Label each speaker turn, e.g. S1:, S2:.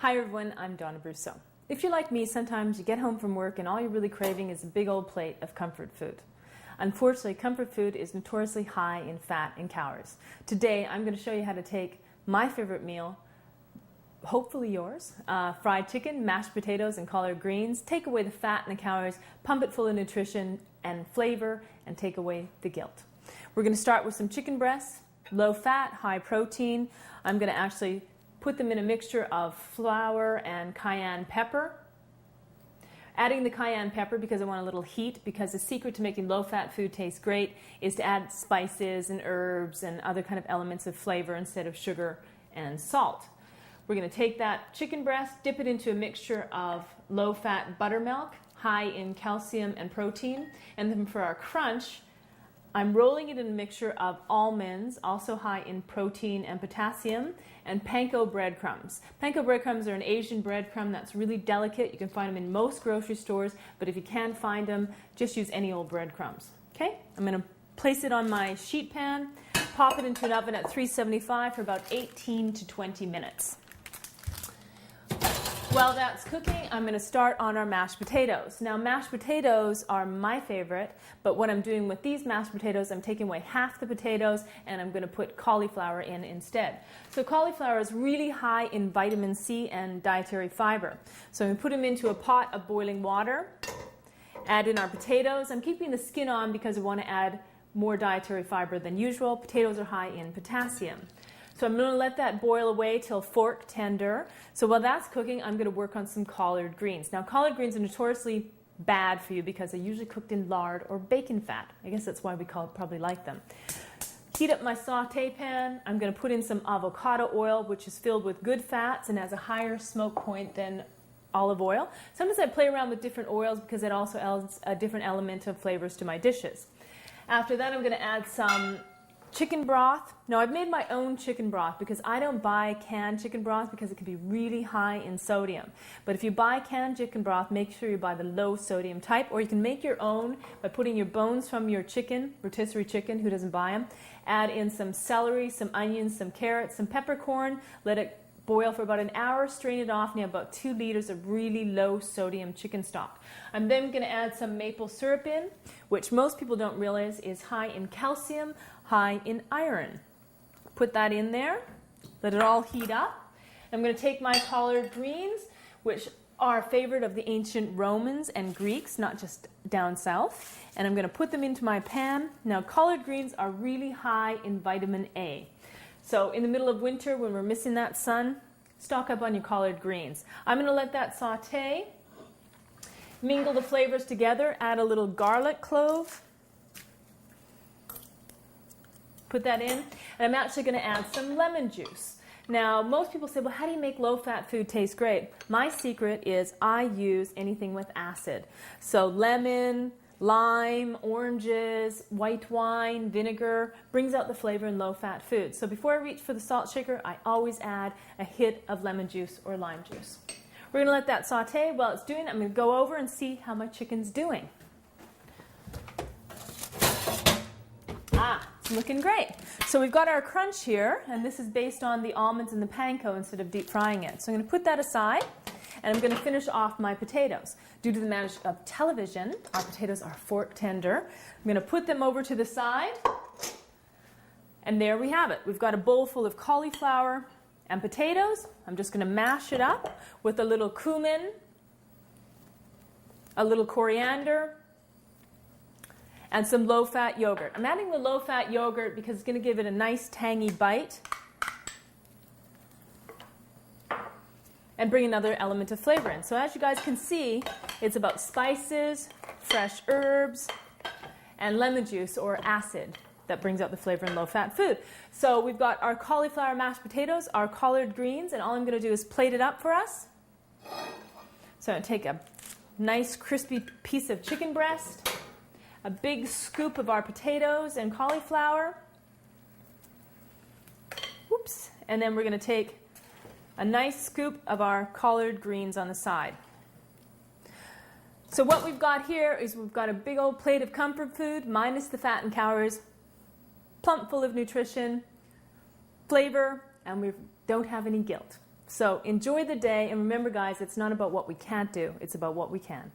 S1: Hi everyone, I'm Donna Brousseau. If you're like me, sometimes you get home from work and all you're really craving is a big old plate of comfort food. Unfortunately, comfort food is notoriously high in fat and calories. Today, I'm going to show you how to take my favorite meal, hopefully yours, fried chicken, mashed potatoes, and collard greens, take away the fat and the calories, pump it full of nutrition and flavor, and take away the guilt. We're going to start with some chicken breasts, low fat, high protein. I'm going to actually put them in a mixture of flour and cayenne pepper. Adding the cayenne pepper because I want a little heat, because the secret to making low-fat food taste great is to add spices and herbs and other kind of elements of flavor instead of sugar and salt. We're going to take that chicken breast, dip it into a mixture of low-fat buttermilk, high in calcium and protein, and then for our crunch, I'm rolling it in a mixture of almonds, also high in protein and potassium, and panko breadcrumbs. Panko breadcrumbs are an Asian breadcrumb that's really delicate. You can find them in most grocery stores, but if you can't find them, just use any old breadcrumbs. Okay, I'm going to place it on my sheet pan, pop it into an oven at 375 for about 18 to 20 minutes. While that's cooking, I'm going to start on our mashed potatoes. Now, mashed potatoes are my favorite, but what I'm doing with these mashed potatoes, I'm taking away half the potatoes and I'm going to put cauliflower in instead. So cauliflower is really high in vitamin C and dietary fiber. So I'm going to put them into a pot of boiling water, add in our potatoes. I'm keeping the skin on because I want to add more dietary fiber than usual. Potatoes are high in potassium. So I'm going to let that boil away till fork tender. So while that's cooking, I'm going to work on some collard greens. Now, collard greens are notoriously bad for you because they're usually cooked in lard or bacon fat. I guess that's why we probably like them. Heat up my saute pan. I'm going to put in some avocado oil, which is filled with good fats and has a higher smoke point than olive oil. Sometimes I play around with different oils because it also adds a different element of flavors to my dishes. After that, I'm going to add some chicken broth. Now, I've made my own chicken broth because I don't buy canned chicken broth because it can be really high in sodium. But if you buy canned chicken broth, make sure you buy the low sodium type, or you can make your own by putting your bones from your chicken, rotisserie chicken, who doesn't buy them, add in some celery, some onions, some carrots, some peppercorn, let it boil for about an hour, strain it off, and you have about 2 liters of really low sodium chicken stock. I'm then going to add some maple syrup in, which most people don't realize is high in calcium, high in iron. Put that in there, let it all heat up. I'm going to take my collard greens, which are a favorite of the ancient Romans and Greeks, not just down south, and I'm going to put them into my pan. Now, collard greens are really high in vitamin A. So in the middle of winter, when we're missing that sun, stock up on your collard greens. I'm going to let that saute, mingle the flavors together, add a little garlic clove, put that in, and I'm actually going to add some lemon juice. Now, most people say, well, how do you make low-fat food taste great? My secret is I use anything with acid. So lemon, lime, oranges, white wine, vinegar brings out the flavor in low-fat food. So before I reach for the salt shaker, I always add a hit of lemon juice or lime juice. We're going to let that saute. While it's doing, I'm going to go over and see how my chicken's doing. It's looking great. So we've got our crunch here, and this is based on the almonds and the panko instead of deep frying it. So I'm going to put that aside, and I'm going to finish off my potatoes. Due to the magic of television, our potatoes are fork tender. I'm going to put them over to the side, and there we have it. We've got a bowl full of cauliflower and potatoes. I'm just going to mash it up with a little cumin, a little coriander, and some low-fat yogurt. I'm adding the low-fat yogurt because it's going to give it a nice tangy bite and bring another element of flavor in. So as you guys can see, it's about spices, fresh herbs, and lemon juice or acid that brings out the flavor in low-fat food. So we've got our cauliflower mashed potatoes, our collard greens, and all I'm going to do is plate it up for us. So I'm going to take a nice crispy piece of chicken breast, a big scoop of our potatoes and cauliflower. Whoops. And then we're going to take a nice scoop of our collard greens on the side. So what we've got here is we've got a big old plate of comfort food minus the fat and calories, plump full of nutrition, flavor, and we don't have any guilt. So enjoy the day, and remember guys, it's not about what we can't do, it's about what we can.